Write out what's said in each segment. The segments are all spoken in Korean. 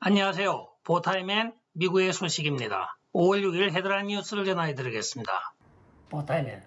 안녕하세요. 보타임엔 미국의 소식입니다. 5월 6일 헤드라인 뉴스를 전해드리겠습니다. 보타임엔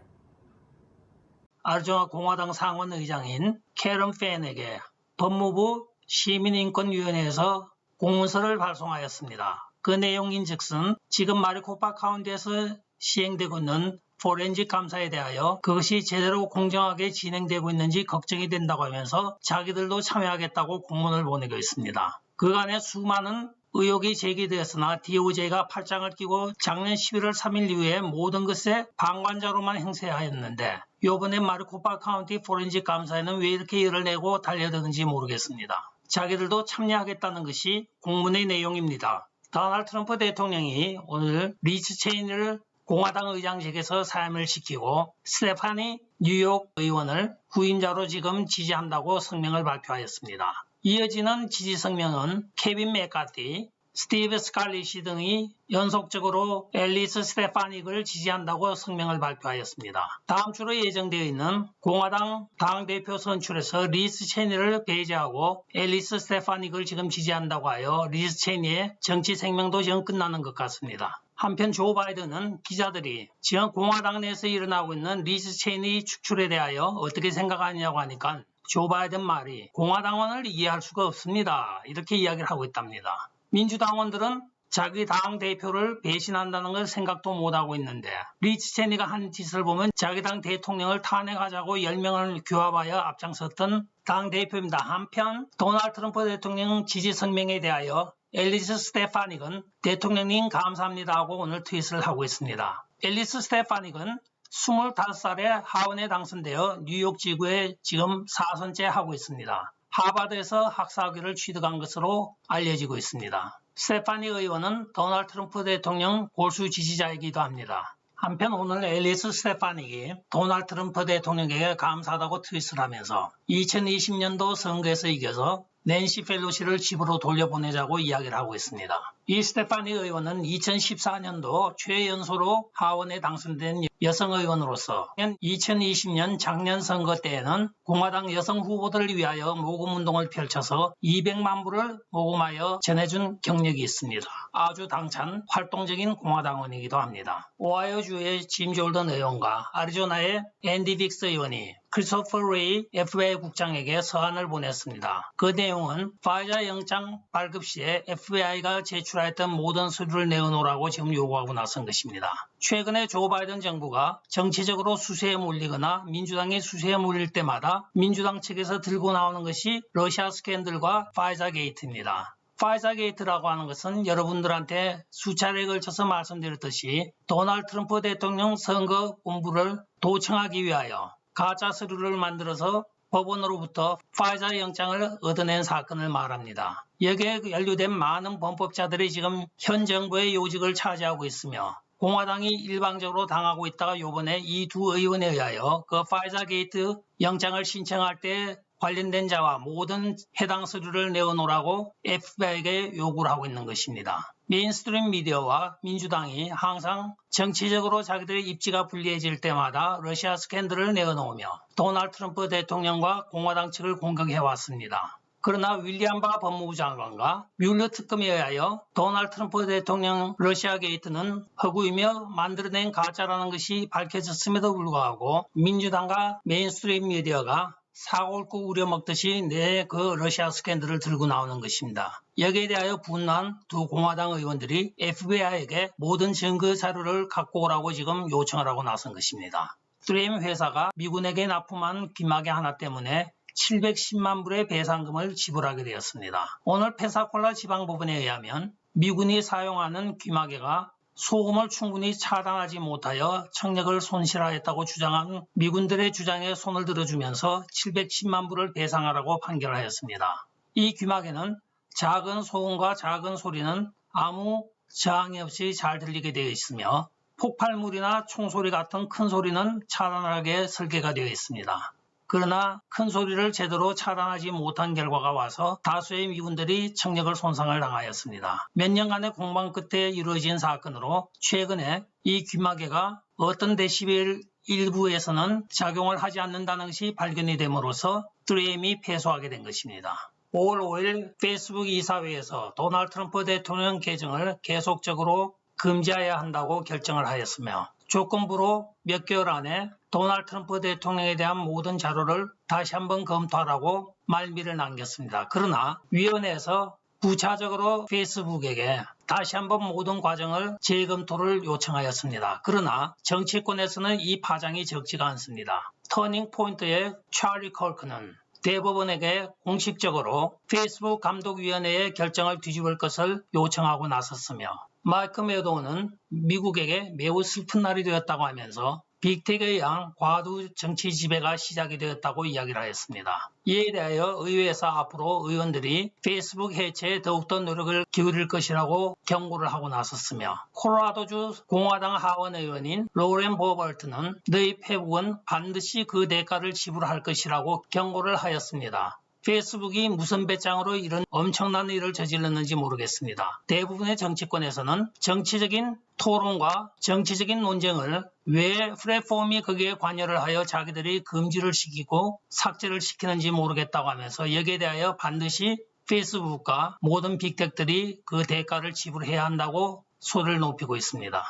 아리조나 공화당 상원 의장인 캐런 팬에게 법무부 시민인권위원회에서 공문서를 발송하였습니다. 그 내용인즉슨 지금 마리코파 카운티에서 시행되고 있는 포렌식 감사에 대하여 그것이 제대로 공정하게 진행되고 있는지 걱정이 된다고 하면서 자기들도 참여하겠다고 공문을 보내고 있습니다. 그간에 수많은 의혹이 제기되었으나 DOJ가 팔짱을 끼고 작년 11월 3일 이후에 모든 것에 방관자로만 행세하였는데 이번에 마리코파 카운티 포렌식 감사에는 왜 이렇게 열을 내고 달려드는지 모르겠습니다. 자기들도 참여하겠다는 것이 공문의 내용입니다. 도널드 트럼프 대통령이 오늘 리즈 체인을 공화당 의장직에서 사임을 시키고 스테파니 뉴욕 의원을 후임자로 지금 지지한다고 성명을 발표하였습니다. 이어지는 지지 성명은 케빈 맥카티, 스티브 스칼리시 등이 연속적으로 앨리스 스테파닉을 지지한다고 성명을 발표하였습니다. 다음 주로 예정되어 있는 공화당 당대표 선출에서 리즈 체니를 배제하고 앨리스 스테파닉을 지금 지지한다고 하여 리즈 체니의 정치 생명도 지금 끝나는 것 같습니다. 한편 조 바이든은 기자들이 지금 공화당 내에서 일어나고 있는 리즈 체니 축출에 대하여 어떻게 생각하느냐고 하니까 조 바이든 말이 공화당원을 이해할 수가 없습니다. 이렇게 이야기를 하고 있답니다. 민주당원들은 자기 당 대표를 배신한다는 걸 생각도 못하고 있는데 리즈 체니가 한 짓을 보면 자기 당 대통령을 탄핵하자고 10명을 규합하여 앞장섰던 당 대표입니다. 한편 도널드 트럼프 대통령 지지 성명에 대하여 앨리스 스테파닉은 대통령님 감사합니다 하고 오늘 트윗을 하고 있습니다. 앨리스 스테파닉은 25살에 하원에 당선되어 뉴욕 지구에 지금 4선째 하고 있습니다. 하버드에서 학사학위를 취득한 것으로 알려지고 있습니다. 스테파니 의원은 도널드 트럼프 대통령 골수 지지자이기도 합니다. 한편 오늘 앨리스 스테파닉이 도널드 트럼프 대통령에게 감사하다고 트윗을 하면서 2020년도 선거에서 이겨서 낸시 펠로시를 집으로 돌려보내자고 이야기를 하고 있습니다. 이 스테파니 의원은 2014년도 최연소로 하원에 당선된 여성 의원으로서 2020년 작년 선거 때에는 공화당 여성 후보들을 위하여 모금운동을 펼쳐서 200만 불을 모금하여 전해준 경력이 있습니다. 아주 당찬 활동적인 공화당원이기도 합니다. 오하이오주의 짐 졸던 의원과 아리조나의 앤디 빅스 의원이 크리스토퍼 레이 FBI 국장에게 서한을 보냈습니다. 그 내용은 파이자 영장 발급 시에 FBI가 제출하였던 모든 서류를 내어놓으라고 지금 요구하고 나선 것입니다. 최근에 조 바이든 정부가 정치적으로 수세에 몰리거나 민주당이 수세에 몰릴 때마다 민주당 측에서 들고 나오는 것이 러시아 스캔들과 파이자 게이트입니다. 파이자 게이트라고 하는 것은 여러분들한테 수차례에 걸쳐서 말씀드렸듯이 도널드 트럼프 대통령 선거 본부를 도청하기 위하여 가짜 서류를 만들어서 법원으로부터 파이자 영장을 얻어낸 사건을 말합니다. 여기에 연루된 많은 범법자들이 지금 현 정부의 요직을 차지하고 있으며 공화당이 일방적으로 당하고 있다가 이번에 이 두 의원에 의하여 그 파이자 게이트 영장을 신청할 때 관련된 자와 모든 해당 서류를 내어놓으라고 FBI에게 요구를 하고 있는 것입니다. 메인스트림 미디어와 민주당이 항상 정치적으로 자기들의 입지가 불리해질 때마다 러시아 스캔들을 내어놓으며 도널드 트럼프 대통령과 공화당 측을 공격해왔습니다. 그러나 윌리엄 바 법무부 장관과 뮬러 특검에 의하여 도널드 트럼프 대통령 러시아 게이트는 허구이며 만들어낸 가짜라는 것이 밝혀졌음에도 불구하고 민주당과 메인스트림 미디어가 사골 국 우려먹듯이 그 러시아 스캔들을 들고 나오는 것입니다. 여기에 대하여 분노한 두 공화당 의원들이 FBI에게 모든 증거 자료를 갖고 오라고 지금 요청을 하고 나선 것입니다. 3M 회사가 미군에게 납품한 귀마개 하나 때문에 710만 불의 배상금을 지불하게 되었습니다. 오늘 페사콜라 지방법원에 의하면 미군이 사용하는 귀마개가 소음을 충분히 차단하지 못하여 청력을 손실하였다고 주장한 미군들의 주장에 손을 들어주면서 710만 불을 배상하라고 판결하였습니다. 이 귀마개는 작은 소음과 작은 소리는 아무 저항이 없이 잘 들리게 되어 있으며 폭발물이나 총소리 같은 큰 소리는 차단하게 설계가 되어 있습니다. 그러나 큰 소리를 제대로 차단하지 못한 결과가 와서 다수의 미군들이 청력을 손상을 당하였습니다. 몇 년간의 공방 끝에 이루어진 사건으로 최근에 이 귀마개가 어떤 데시벨 일부에서는 작용을 하지 않는다는 것이 발견이 됨으로써 3M이 패소하게 된 것입니다. 5월 5일 페이스북 이사회에서 도널드 트럼프 대통령 계정을 계속적으로 금지해야 한다고 결정을 하였으며 조건부로 몇 개월 안에 도널드 트럼프 대통령에 대한 모든 자료를 다시 한번 검토하라고 말미를 남겼습니다. 그러나 위원회에서 부차적으로 페이스북에게 다시 한번 모든 과정을 재검토를 요청하였습니다. 그러나 정치권에서는 이 파장이 적지가 않습니다. 터닝 포인트의 찰리 컬크는 대법원에게 공식적으로 페이스북 감독위원회의 결정을 뒤집을 것을 요청하고 나섰으며 마이크 매도우는 미국에게 매우 슬픈 날이 되었다고 하면서 빅텍에 의한 과도 정치 지배가 시작이 되었다고 이야기를 하였습니다. 이에 대하여 의회에서 앞으로 의원들이 페이스북 해체에 더욱더 노력을 기울일 것이라고 경고를 하고 나섰으며 콜로라도주 공화당 하원 의원인 로렌 버벌트는 너희 페북은 반드시 그 대가를 지불할 것이라고 경고를 하였습니다. 페이스북이 무슨 배짱으로 이런 엄청난 일을 저질렀는지 모르겠습니다. 대부분의 정치권에서는 정치적인 토론과 정치적인 논쟁을 왜 플랫폼이 거기에 관여를 하여 자기들이 금지를 시키고 삭제를 시키는지 모르겠다고 하면서 여기에 대하여 반드시 페이스북과 모든 빅텍들이 그 대가를 지불해야 한다고 소리를 높이고 있습니다.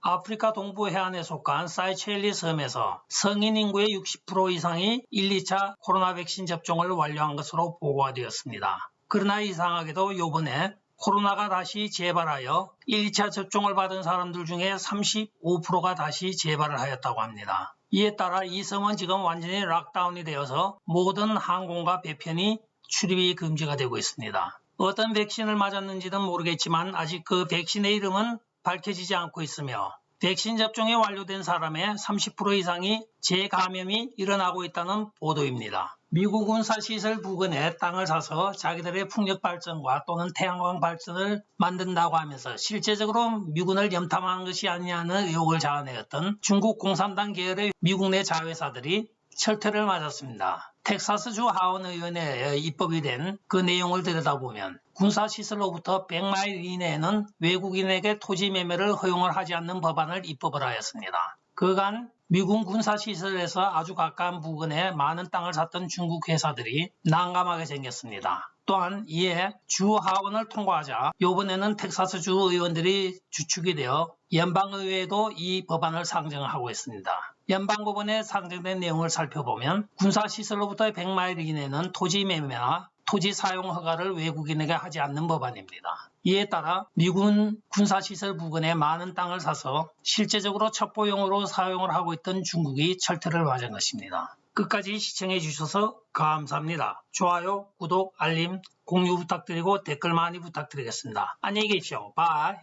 아프리카 동부 해안에 속한 사이첼리 섬에서 성인 인구의 60% 이상이 1, 2차 코로나 백신 접종을 완료한 것으로 보고가 되었습니다. 그러나 이상하게도 이번에 코로나가 다시 재발하여 1, 2차 접종을 받은 사람들 중에 35%가 다시 재발을 하였다고 합니다. 이에 따라 이 섬은 지금 완전히 락다운이 되어서 모든 항공과 배편이 출입이 금지가 되고 있습니다. 어떤 백신을 맞았는지는 모르겠지만 아직 그 백신의 이름은 밝혀지지 않고 있으며 백신 접종이 완료된 사람의 30% 이상이 재감염이 일어나고 있다는 보도입니다. 미국 군사시설 부근에 땅을 사서 자기들의 풍력 발전과 또는 태양광 발전을 만든다고 하면서 실제적으로 미군을 염탐한 것이 아니냐는 의혹을 자아내었던 중국 공산당 계열의 미국 내 자회사들이 철퇴를 맞았습니다. 텍사스주 하원의원회에 입법이 된 그 내용을 들여다보면 군사시설로부터 100마일 이내에는 외국인에게 토지 매매를 허용을 하지 않는 법안을 입법을 하였습니다. 그간 미군 군사시설에서 아주 가까운 부근에 많은 땅을 샀던 중국 회사들이 난감하게 생겼습니다. 또한 이에 주 하원을 통과하자 이번에는 텍사스주 의원들이 주축이 되어 연방의회에도 이 법안을 상정하고 있습니다. 연방법원에 상정된 내용을 살펴보면 군사시설로부터 100마일 이내는 토지 매매나 토지 사용 허가를 외국인에게 하지 않는 법안입니다. 이에 따라 미군 군사시설 부근에 많은 땅을 사서 실제적으로 첩보용으로 사용을 하고 있던 중국이 철퇴를 맞은 것입니다. 끝까지 시청해 주셔서 감사합니다. 좋아요, 구독, 알림, 공유 부탁드리고 댓글 많이 부탁드리겠습니다. 안녕히 계십시오. 바이.